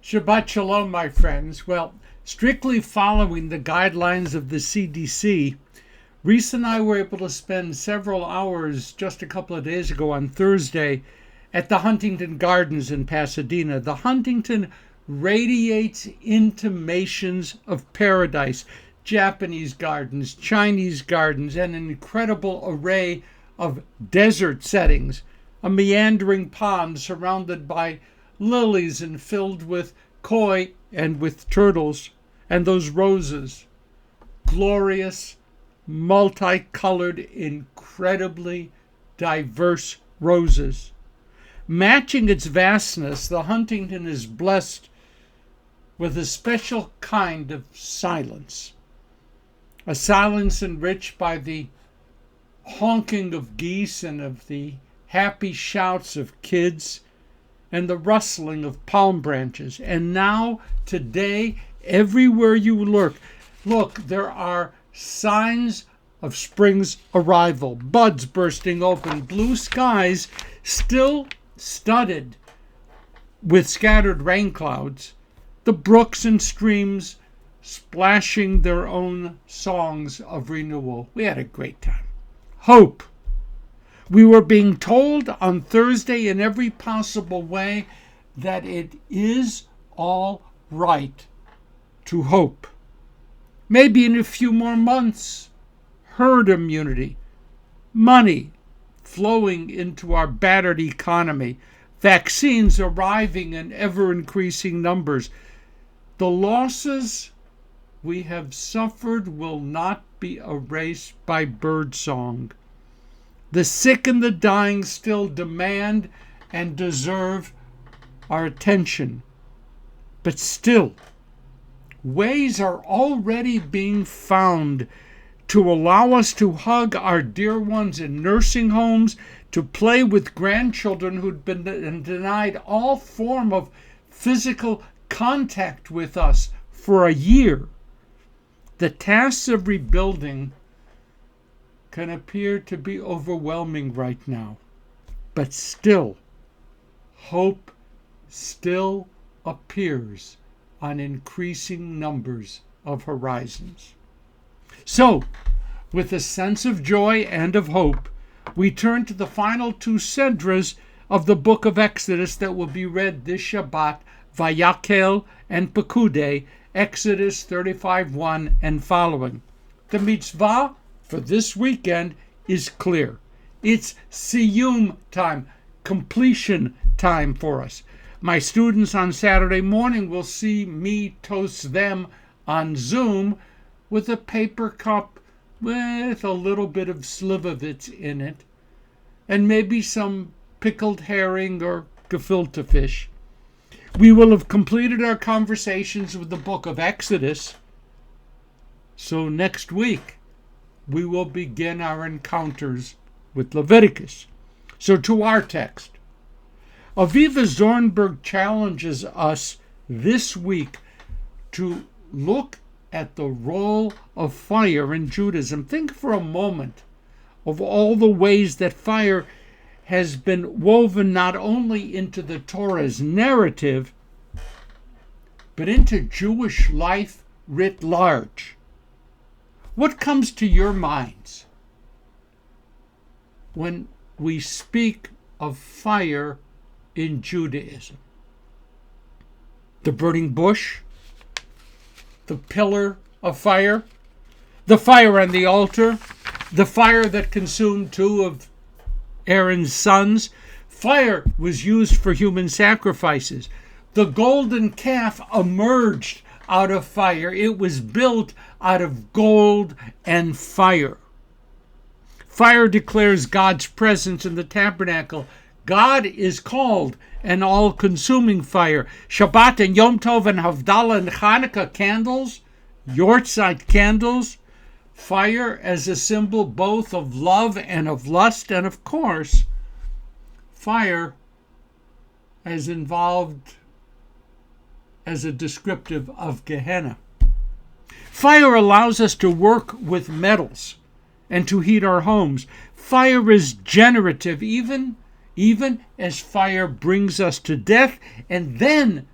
Shabbat Shalom, my friends. Well, strictly following the guidelines of the CDC, Reese and I were able to spend several hours just a couple of days ago on Thursday at the Huntington Gardens in Pasadena. The Huntington radiates intimations of paradise. Japanese gardens, Chinese gardens, and an incredible array of desert settings. A meandering pond surrounded by lilies and filled with koi and with turtles, and those roses, glorious, multicolored, incredibly diverse roses. Matching its vastness, the Huntington is blessed with a special kind of silence, a silence enriched by the honking of geese and of the happy shouts of kids and the rustling of palm branches. And now, today, everywhere you look, there are signs of spring's arrival. Buds bursting open, blue skies still studded with scattered rain clouds, the brooks and streams splashing their own songs of renewal. We had a great time. Hope. We were being told on Thursday in every possible way that it is all right to hope. Maybe in a few more months, herd immunity, money flowing into our battered economy, vaccines arriving in ever-increasing numbers. The losses we have suffered will not be erased by birdsong. The sick and the dying still demand and deserve our attention. But still, ways are already being found to allow us to hug our dear ones in nursing homes, to play with grandchildren who'd been denied all form of physical contact with us for a year. The tasks of rebuilding can appear to be overwhelming right now, but still, hope still appears on increasing numbers of horizons. So, with a sense of joy and of hope, we turn to the final two sedras of the book of Exodus that will be read this Shabbat, Vayakhel and Pekude, Exodus 35:1 and following. The mitzvah for this weekend is clear. It's siyum time, completion time for us. My students on Saturday morning will see me toast them on Zoom with a paper cup with a little bit of slivovitz in it, and maybe some pickled herring or gefilte fish. We will have completed our conversations with the book of Exodus, so next week we will begin our encounters with Leviticus. So to our text. Aviva Zornberg challenges us this week to look at the role of fire in Judaism. Think for a moment of all the ways that fire has been woven not only into the Torah's narrative, but into Jewish life writ large. What comes to your minds when we speak of fire in Judaism? The burning bush, the pillar of fire, the fire on the altar, the fire that consumed two of Aaron's sons. Fire was used for human sacrifices. The golden calf emerged out of fire. It was built out of gold and fire. Fire declares God's presence in the tabernacle. God is called an all-consuming fire. Shabbat and Yom Tov and Havdalah and Hanukkah candles, Yortzeit candles, fire as a symbol both of love and of lust, and of course, fire as involved as a descriptive of Gehenna. Fire allows us to work with metals and to heat our homes. Fire is generative, even as fire brings us to death, and then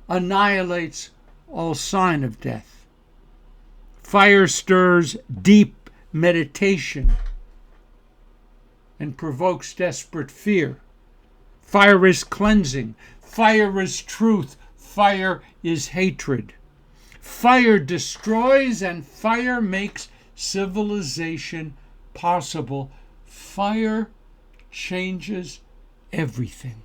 annihilates all sign of death. Fire stirs deep meditation and provokes desperate fear. Fire is cleansing. Fire is truth. Fire is hatred. Fire destroys and fire makes civilization possible. Fire changes everything.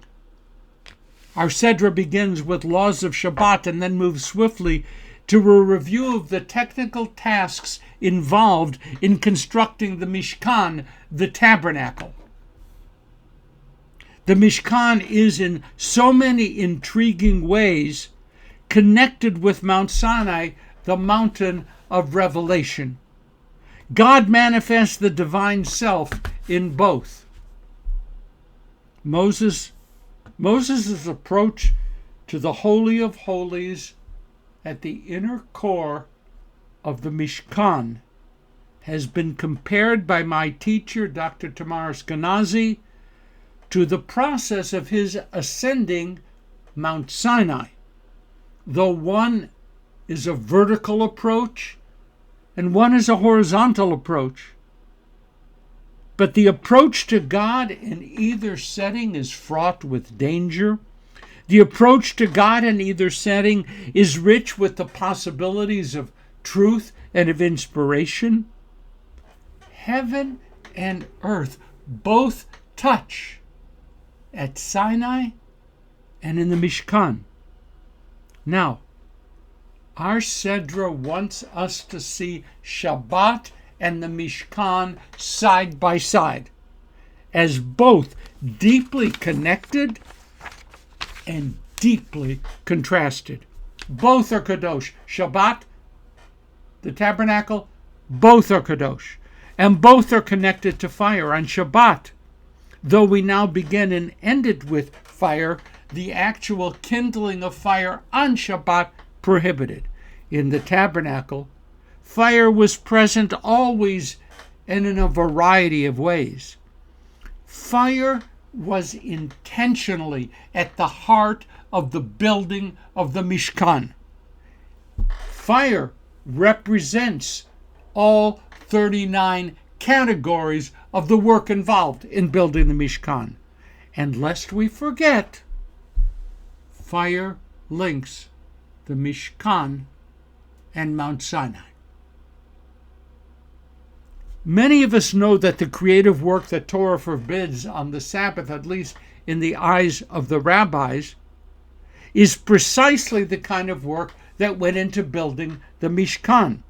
Our Sedra begins with laws of Shabbat and then moves swiftly to a review of the technical tasks involved in constructing the Mishkan, the Tabernacle. The Mishkan is in so many intriguing ways connected with Mount Sinai, the mountain of revelation. God manifests the divine self in both. Moses' approach to the Holy of Holies at the inner core of the Mishkan has been compared by my teacher, Dr. Tamar Eskenazi, to the process of his ascending Mount Sinai. Though one is a vertical approach and one is a horizontal approach. But the approach to God in either setting is fraught with danger. The approach to God in either setting is rich with the possibilities of truth and of inspiration. Heaven and earth both touch at Sinai and in the Mishkan. Now, our Sedra wants us to see Shabbat and the Mishkan side by side as both deeply connected and deeply contrasted. Both are kadosh. Shabbat, the tabernacle, both are kadosh. And both are connected to fire. On Shabbat, though we now begin and end it with fire, the actual kindling of fire on Shabbat prohibited. In the tabernacle, fire was present always and in a variety of ways. Fire was intentionally at the heart of the building of the Mishkan. Fire represents all 39 categories of the work involved in building the Mishkan. And lest we forget, fire links the Mishkan and Mount Sinai. Many of us know that the creative work that Torah forbids on the Sabbath, at least in the eyes of the rabbis, is precisely the kind of work that went into building the Mishkan.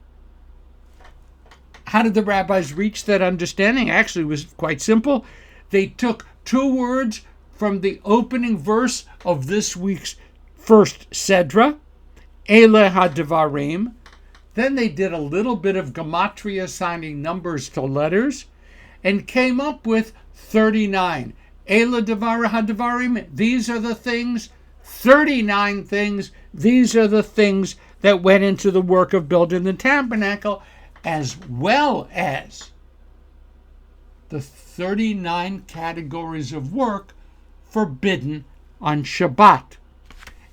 How did the rabbis reach that understanding? Actually, it was quite simple. They took two words from the opening verse of this week's first Sedra, Ele HaDevarim. Then they did a little bit of gematria, assigning numbers to letters, and came up with 39. Ele HaDevarim, these are the things, 39 things, these are the things that went into the work of building the tabernacle, as well as the 39 categories of work forbidden on Shabbat.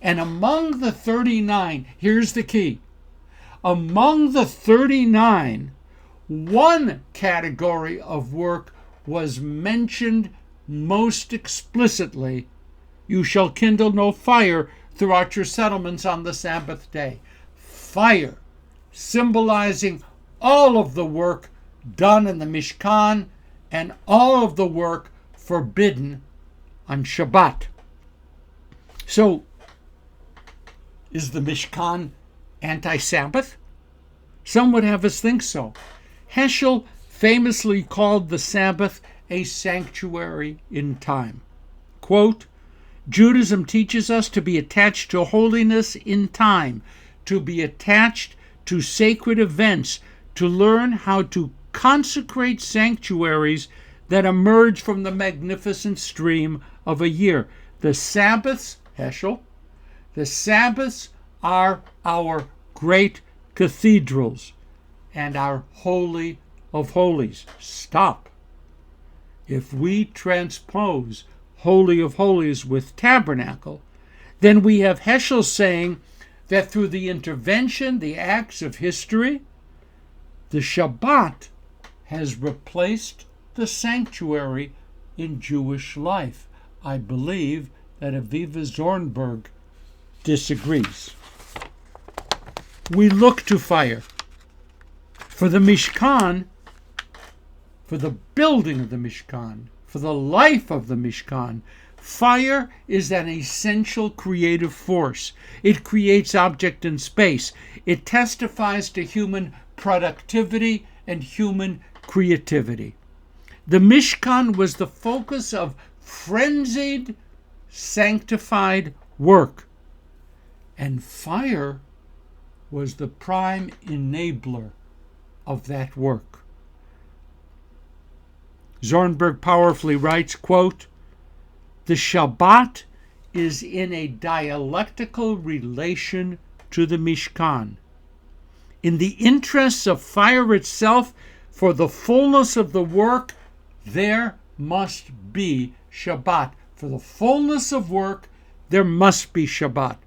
And among the 39, here's the key. Among the 39, one category of work was mentioned most explicitly. You shall kindle no fire throughout your settlements on the Sabbath day. Fire, symbolizing all of the work done in the Mishkan and all of the work forbidden on Shabbat. So, is the Mishkan anti-Sabbath? Some would have us think so. Heschel famously called the Sabbath a sanctuary in time. Quote, Judaism teaches us to be attached to holiness in time, to be attached to sacred events, to learn how to consecrate sanctuaries that emerge from the magnificent stream of a year. The Sabbaths, Heschel, the Sabbaths are our great cathedrals and our holy of holies. Stop. If we transpose Holy of Holies with tabernacle, Then we have Heschel saying that through the intervention, the acts of history, the Shabbat has replaced the sanctuary in Jewish life. I believe that Aviva Zornberg disagrees. We look to fire. For the Mishkan, for the building of the Mishkan, for the life of the Mishkan, fire is an essential creative force. It creates object in space. It testifies to human productivity and human creativity. The Mishkan was the focus of frenzied, sanctified work. And fire was the prime enabler of that work. Zornberg powerfully writes, quote, "The Shabbat is in a dialectical relation to the Mishkan. In the interests of fire itself, for the fullness of the work, there must be Shabbat. For the fullness of work, there must be Shabbat."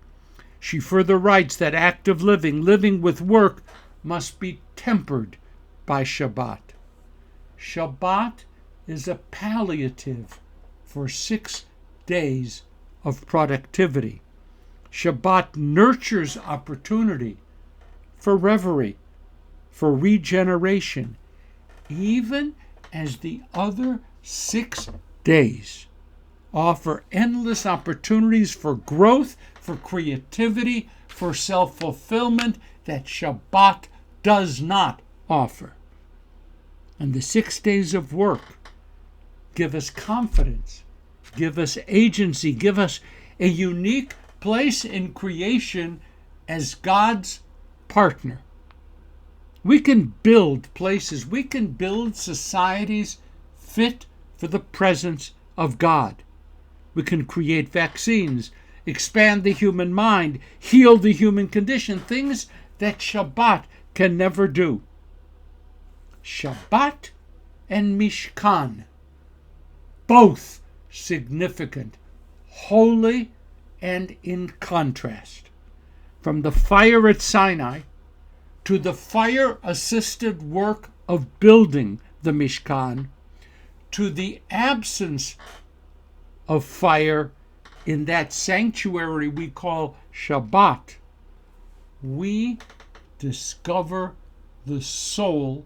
She further writes that active living with work, must be tempered by Shabbat. Shabbat is a palliative for 6 days of productivity. Shabbat nurtures opportunity for reverie, for regeneration, even as the other 6 days offer endless opportunities for growth, for creativity, for self-fulfillment that Shabbat does not offer. And the 6 days of work give us confidence, give us agency, give us a unique place in creation as God's partner. We can build places, we can build societies fit for the presence of God. We can create vaccines, expand the human mind, heal the human condition, things that Shabbat can never do. Shabbat and Mishkan, both significant, holy, and in contrast. From the fire at Sinai to the fire-assisted work of building the Mishkan, to the absence of fire in that sanctuary we call Shabbat, we discover the soul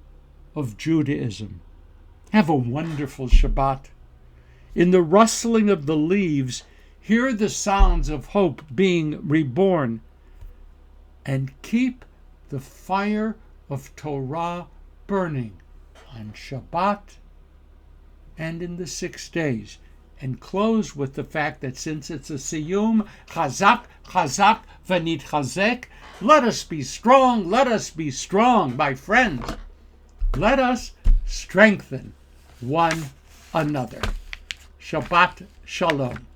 of Judaism. Have a wonderful Shabbat. In the rustling of the leaves, hear the sounds of hope being reborn, and keep the fire of Torah burning on Shabbat and in the 6 days. And close with the fact that since it's a siyum, chazak, chazak, v'nit chazek, let us be strong, my friends. Let us strengthen one another. Shabbat Shalom.